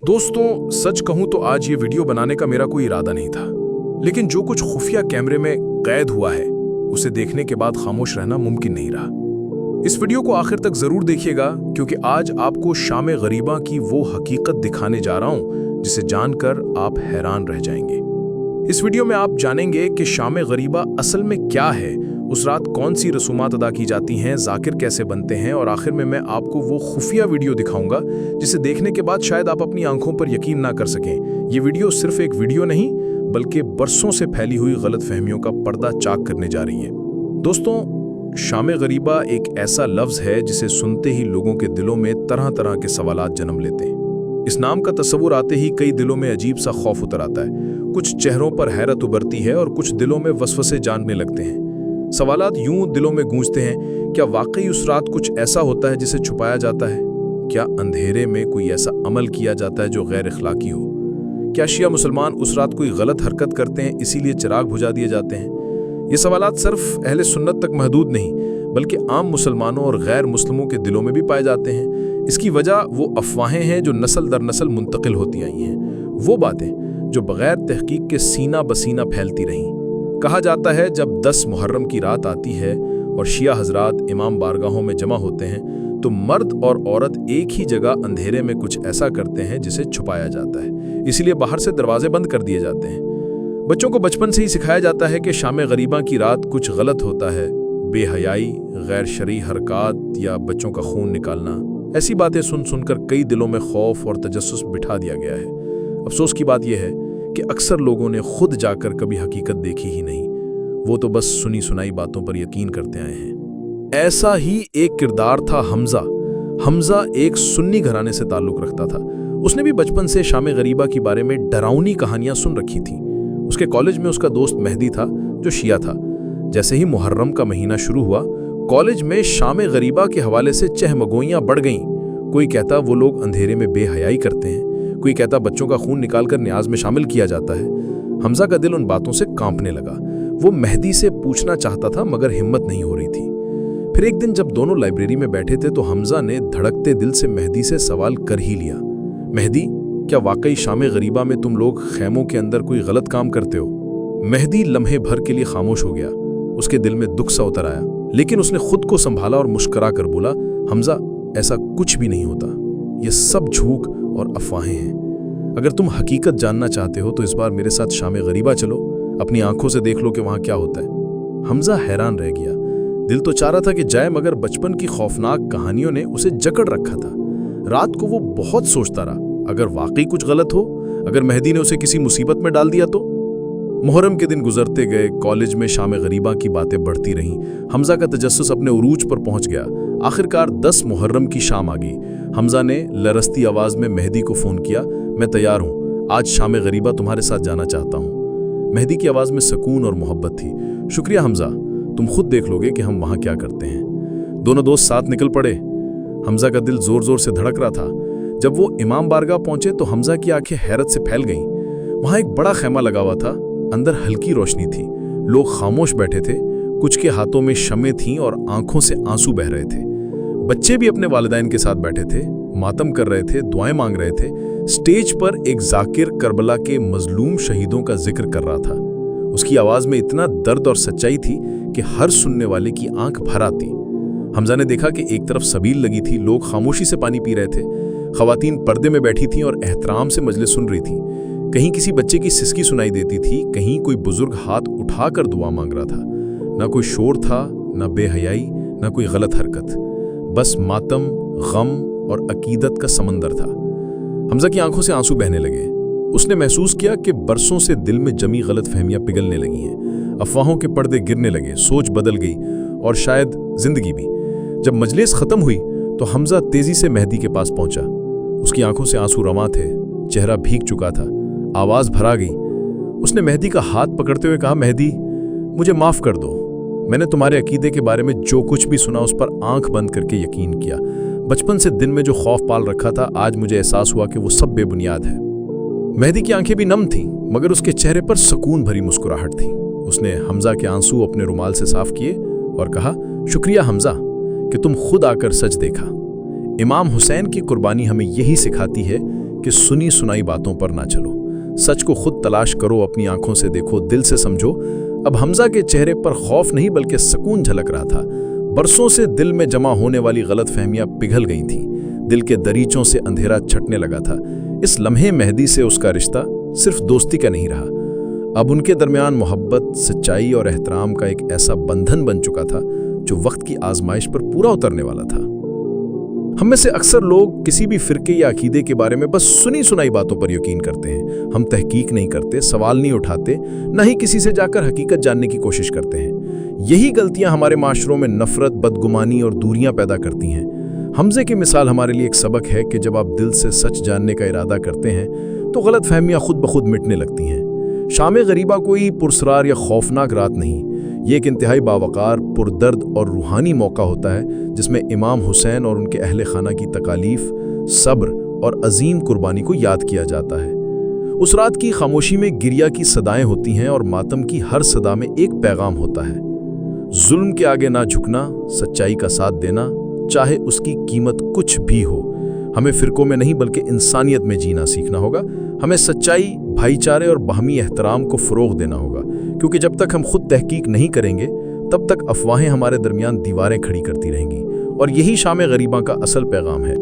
दोस्तों, सच कहूं तो आज ये वीडियो बनाने का मेरा कोई इरादा नहीं था, लेकिन जो कुछ खुफिया कैमरे में कैद हुआ है उसे देखने के बाद खामोश रहना मुमकिन नहीं रहा। इस वीडियो को आखिर तक जरूर देखिएगा, क्योंकि आज आपको शाम गरीबा की वो हकीकत दिखाने जा रहा हूं जिसे जानकर आप हैरान रह जाएंगे। इस वीडियो में आप जानेंगे कि शाम गरीबा असल में क्या है, उस रात कौन सी रसूमात अदा की जाती हैं, जाकिर कैसे बनते हैं, और आखिर में मैं आपको वो खुफिया वीडियो दिखाऊंगा जिसे देखने के बाद शायद आप अपनी आंखों पर यकीन ना कर सकें। ये वीडियो सिर्फ एक वीडियो नहीं, बल्कि बरसों से फैली हुई गलत फहमियों का पर्दा चाक करने जा रही है। दोस्तों, शाम गरीबा एक ऐसा लफ्ज है जिसे सुनते ही लोगों के दिलों में तरह तरह के सवालात जन्म लेते हैं। इस नाम का तस्वुर आते ही कई दिलों में अजीब सा खौफ उतर आता है, कुछ चेहरों पर हैरत उभरती है और कुछ दिलों में वसवसे जानने लगते हैं। सवालात यूं दिलों में गूंजते हैं, क्या वाकई उस रात कुछ ऐसा होता है जिसे छुपाया जाता है? क्या अंधेरे में कोई ऐसा अमल किया जाता है जो गैर इखलाकी हो? क्या शिया मुसलमान उस रात कोई गलत हरकत करते हैं इसीलिए चिराग बुझा दिए जाते हैं? ये सवालात सिर्फ अहले सुन्नत तक महदूद नहीं, बल्कि आम मुसलमानों और गैर मुस्लिमों के दिलों में भी पाए जाते हैं। इसकी वजह वो अफवाहें हैं जो नस्ल दर नस्ल मुंतकिल होती आई हैं, वो बातें जो बगैर तहकीक के सीना बसीना फैलती रहीं। कहा जाता है जब 10 मुहर्रम की रात आती है और शिया हजरात इमाम बारगाहों में जमा होते हैं तो मर्द और औरत एक ही जगह अंधेरे में कुछ ऐसा करते हैं जिसे छुपाया जाता है, इसलिए बाहर से दरवाजे बंद कर दिए जाते हैं। बच्चों को बचपन से ही सिखाया जाता है कि शाम गरीबा की रात कुछ गलत होता है, बेहयाई, गैर शरई हरकत या बच्चों का खून निकालना। ऐसी बातें सुन सुनकर कई दिलों में खौफ और तजस्सुस बिठा दिया गया है। अफसोस की बात यह है कि अक्सर लोगों ने खुद जाकर कभी हकीकत देखी ही नहीं, वो तो बस सुनी सुनाई बातों पर यकीन करते आए हैं। ऐसा ही एक किरदार था हमजा एक सुन्नी घराने से ताल्लुक रखता था। उसने भी बचपन से शाम गरीबा के बारे में डरावनी कहानियां सुन रखी थी। उसके कॉलेज में उसका दोस्त मेहदी था जो शिया था। जैसे ही मुहर्रम का महीना शुरू हुआ, कॉलेज में शाम गरीबा के हवाले से चहमगोइयां बढ़ गईं। कोई कहता वो लोग अंधेरे में बेहयाई करते हैं, कोई कहता बच्चों का खून निकालकर न्याज में शामिल किया जाता है। हमजा का दिल उन बातों से कांपने लगा। वो मेहदी से पूछना चाहता था मगर हिम्मत नहीं हो रही थी। फिर एक दिन जब दोनों लाइब्रेरी में बैठे थे तो हमजा ने धड़कते दिल से मेहदी से सवाल कर ही लिया, मेहदी, क्या वाकई शाम गरीबा में तुम लोग खैमों के अंदर कोई गलत काम करते हो? मेहदी लम्हे भर के लिए खामोश हो गया। उसके दिल में दुख सा उतर आया, लेकिन उसने खुद को संभाला और मुस्कुरा कर बोला, हमजा, ऐसा कुछ भी नहीं होता, ये सब झूठ और अफवाहें हैं। अगर तुम हकीकत जानना चाहते हो तो इस बार मेरे साथ शाम गरीबा चलो, अपनी आंखों से देख लो कि वहां क्या होता है। हमजा हैरान रह गया। दिल तो चाह रहा था कि जाए, मगर बचपन की खौफनाक कहानियों ने उसे जकड़ रखा था। रात को वो बहुत सोचता रहा, अगर वाकई कुछ गलत हो, अगर मेहदी ने उसे किसी मुसीबत में डाल दिया तो। मुहर्रम के दिन गुजरते गए, कॉलेज में शाम गरीबा की बातें बढ़ती रहीं। हमजा का तजस्सुस अपने उरूज पर पहुंच गया। आखिरकार 10 मुहर्रम की शाम आ गई। हमजा ने लरसती आवाज में मेहदी को फोन किया, मैं तैयार हूं, आज शाम गरीबा तुम्हारे साथ जाना चाहता हूं। मेहदी की आवाज में सुकून और मोहब्बत थी। शुक्रिया हमजा, तुम खुद देख लोगे कि हम वहां क्या करते हैं। दोनों दोस्त साथ निकल पड़े। हमजा का दिल जोर जोर से धड़क रहा था। जब वो इमाम बारगाह पहुंचे तो हमजा की आंखें हैरत से फैल गईं। वहां एक बड़ा खैमा लगा हुआ था, अंदर हल्की रोशनी थी, लोग खामोश बैठे थे, कुछ के हाथों में शमें थीं और आंखों से आंसू बह रहे थे। बच्चे भी अपने वालिदैन के साथ बैठे थे, मातम कर रहे थे, दुआएं मांग रहे थे। स्टेज पर एक जाकिर करबला के मजलूम शहीदों का जिक्र कर रहा था। उसकी आवाज में इतना दर्द और सच्चाई थी कि हर सुनने वाले की आंख भर आती। हमजा ने देखा कि एक तरफ सबील लगी थी, लोग खामोशी से पानी पी रहे थे, खवातीन पर्दे में बैठी थीं और एहतराम से मजलिस सुन रही थी। कहीं किसी बच्चे की सिसकी सुनाई देती थी, कहीं कोई बुजुर्ग हाथ उठाकर दुआ मांग रहा था। ना कोई शोर था, ना बेहयाई, ना कोई गलत हरकत, बस मातम, गम और अकीदत का समंदर था। हमजा की आंखों से आंसू बहने लगे। उसने महसूस किया कि बरसों से दिल में जमी गलत फहमियां पिघलने लगी हैं, अफवाहों के पर्दे गिरने लगे, सोच बदल गई और शायद जिंदगी भी। जब मजलिस खत्म हुई तो हमजा तेजी से मेहदी के पास पहुंचा। उसकी आंखों से आंसू रवां थे, चेहरा भीग चुका था, आवाज भरा गई। उसने मेहदी का हाथ पकड़ते हुए कहा, मेहदी, मुझे माफ कर दो। मैंने तुम्हारे अकीदे के बारे में जो कुछ भी सुना उस पर आंख बंद करके यकीन किया। बचपन से दिन में जो खौफ पाल रखा था, आज मुझे एहसास हुआ कि वो सब बेबुनियाद है। मेहदी की आंखें भी नम थीं, मगर उसके चेहरे पर सुकून भरी मुस्कुराहट थी। उसने हमजा के आंसू अपने रुमाल से साफ किए और कहा, शुक्रिया हमजा कि तुम खुद आकर सच देखा। इमाम हुसैन की कुर्बानी हमें यही सिखाती है कि सुनी सुनाई बातों पर ना चलो, सच को खुद तलाश करो, अपनी आंखों से देखो, दिल से समझो। अब हमजा के चेहरे पर खौफ नहीं बल्कि सुकून झलक रहा था। बरसों से दिल में जमा होने वाली गलतफहमियां पिघल गई थीं, दिल के दरीचों से अंधेरा छटने लगा था। इस लम्हे मेहदी से उसका रिश्ता सिर्फ दोस्ती का नहीं रहा, अब उनके दरमियान मोहब्बत, सच्चाई और एहतराम का एक ऐसा बंधन बन चुका था जो वक्त की आजमाइश पर पूरा उतरने वाला था। हम में से अक्सर लोग किसी भी फिरके या अकीदे के बारे में बस सुनी सुनाई बातों पर यकीन करते हैं। हम तहकीक नहीं करते, सवाल नहीं उठाते, न ही किसी से जाकर हकीकत जानने की कोशिश करते हैं। यही गलतियां हमारे माशरों में नफरत, बदगुमानी और दूरियां पैदा करती हैं। हमजे की मिसाल हमारे लिए एक सबक है कि जब आप दिल से सच जानने का इरादा करते हैं तो गलत फहमियां खुद ब खुद मिटने लगती हैं। शाम गरीबा कोई पुरसरार या खौफनाक रात नहीं, ये एक इंतहाई बावकार, पुरदर्द और रूहानी मौका होता है जिसमें इमाम हुसैन और उनके अहले खाना की तकालीफ, सब्र और अजीम कुर्बानी को याद किया जाता है। उस रात की खामोशी में गिरिया की सदाएं होती हैं और मातम की हर सदा में एक पैगाम होता है, जुल्म के आगे ना झुकना, सच्चाई का साथ देना, चाहे उसकी कीमत कुछ भी हो। हमें फिरकों में नहीं बल्कि इंसानियत में जीना सीखना होगा। हमें सच्चाई, भाईचारे और बाहमी एहतराम को फ़रोग़ देना होगा, क्योंकि जब तक हम खुद तहकीक नहीं करेंगे तब तक अफवाहें हमारे दरमियान दीवारें खड़ी करती रहेंगी। और यही शाम गरीबा का असल पैगाम है।